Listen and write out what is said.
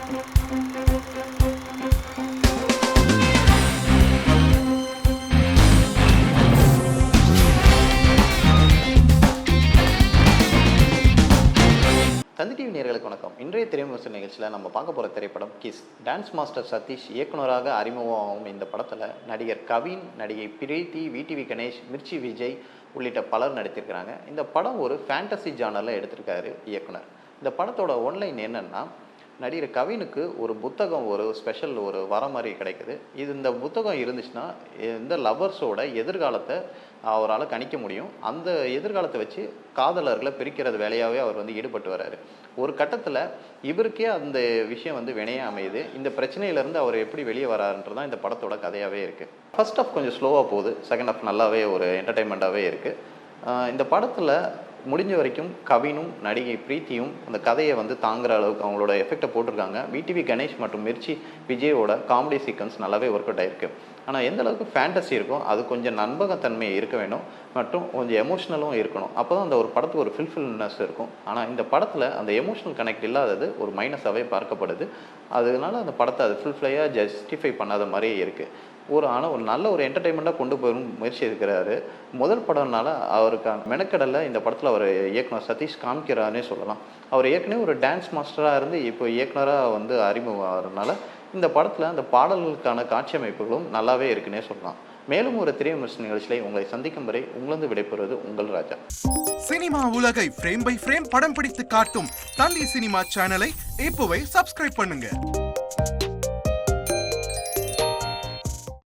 தந்தி TV நேயர்களுக்கு வணக்கம். இன்றைய திரைவிமர்சன நிகழ்ச்சியில் நம்ம பார்க்க போகிற திரைப்படம் கிஸ். டான்ஸ் மாஸ்டர் சதீஷ் இயக்குனராக அறிமுகமாகும் இந்த படத்தில் நடிகர் கவின், நடிகை பிரீத்தி, விடிவி கணேஷ், மிர்ச்சி விஜய் உள்ளிட்ட பலர் நடித்திருக்கிறாங்க. இந்த படம் ஒரு ஃபேண்டசி ஜானரில் எடுத்திருக்காரு இயக்குனர். இந்த படத்தோட ஒன்லைன் என்னென்னா, நடிகர் கவினுக்கு ஒரு புத்தகம், ஒரு ஸ்பெஷல் ஒரு வர மாதிரி கிடைக்குது. இந்த புத்தகம் இருந்துச்சுன்னா இந்த லவர்ஸோட எதிர்காலத்தை அவரால் கணிக்க முடியும். அந்த எதிர்காலத்தை வச்சு காதலர்களை பிரிக்கிறது வேலையாகவே அவர் ஈடுபட்டு வர்றாரு. ஒரு கட்டத்தில் இவருக்கே அந்த விஷயம் வினையாக அமையுது. இந்த பிரச்சனையிலேருந்து அவர் எப்படி வெளியே வராருன்றது தான் இந்த படத்தோட கதையாகவே இருக்குது. ஃபர்ஸ்ட் ஆஃப் கொஞ்சம் ஸ்லோவாக போகுது, செகண்ட் ஆஃப் நல்லாவே ஒரு என்டர்டைன்மெண்ட்டாகவே இருக்குது. இந்த படத்தில் முடிஞ்ச வரைக்கும் கவினும் நடிகை பிரீத்தியும் அந்த கதையை தாங்குற அளவுக்கு அவங்களோட எஃபெக்டை போட்டிருக்காங்க. விடிவி கணேஷ் மற்றும் மிர்ச்சி விஜயோட காமெடி சீக்வன்ஸ் நல்லாவே ஒர்க் அவுட் ஆயிருக்கு. ஆனால் எந்த அளவுக்கு ஃபேண்டசி இருக்கும், அது கொஞ்சம் நம்பகத்தன்மை இருக்க வேணும் மற்றும் கொஞ்சம் எமோஷ்னலும் இருக்கணும். அப்போ தான் அந்த ஒரு படத்துக்கு ஒரு ஃபில்ஃபில்னஸ் இருக்கும். ஆனால் இந்த படத்தில் அந்த எமோஷ்னல் கனெக்ட் இல்லாதது ஒரு மைனஸாகவே பார்க்கப்படுது. அதனால அந்த படத்தை அது ஃபுல்ஃப்ளையாக ஜஸ்டிஃபை பண்ணாத மாதிரியே இருக்குது. ஆனால் ஒரு நல்ல ஒரு என்டர்டைன்மெண்ட்டாக கொண்டு போயிடும் முயற்சி இருக்கிறாரு. முதல் படம்னால அவருக்கு மெனக்கடலை இந்த படத்தில் அவர் இயக்குனர் சதீஷ் காமிக்கிறாருன்னே சொல்லலாம். அவர் ஏற்கனவே ஒரு டான்ஸ் மாஸ்டராக இருந்து இப்போ இயக்குனராக அறிமுகம் ஆகிறதுனால இந்த படத்தில் அந்த பாடல்களுக்கான காட்சி அமைப்புகளும் நல்லாவே இருக்குன்னே சொல்லலாம். மேலும் ஒரு திரை விமர்சன நிகழ்ச்சியை உங்களை சந்திக்கும் வரை உங்களிருந்து விடைபெறுவது உங்கள் ராஜா. சினிமா உலகை ஃப்ரேம் பை ஃப்ரேம் படம் பிடித்து காட்டும் தந்தி சினிமா சேனலை இப்போவே சப்ஸ்கிரைப் பண்ணுங்க.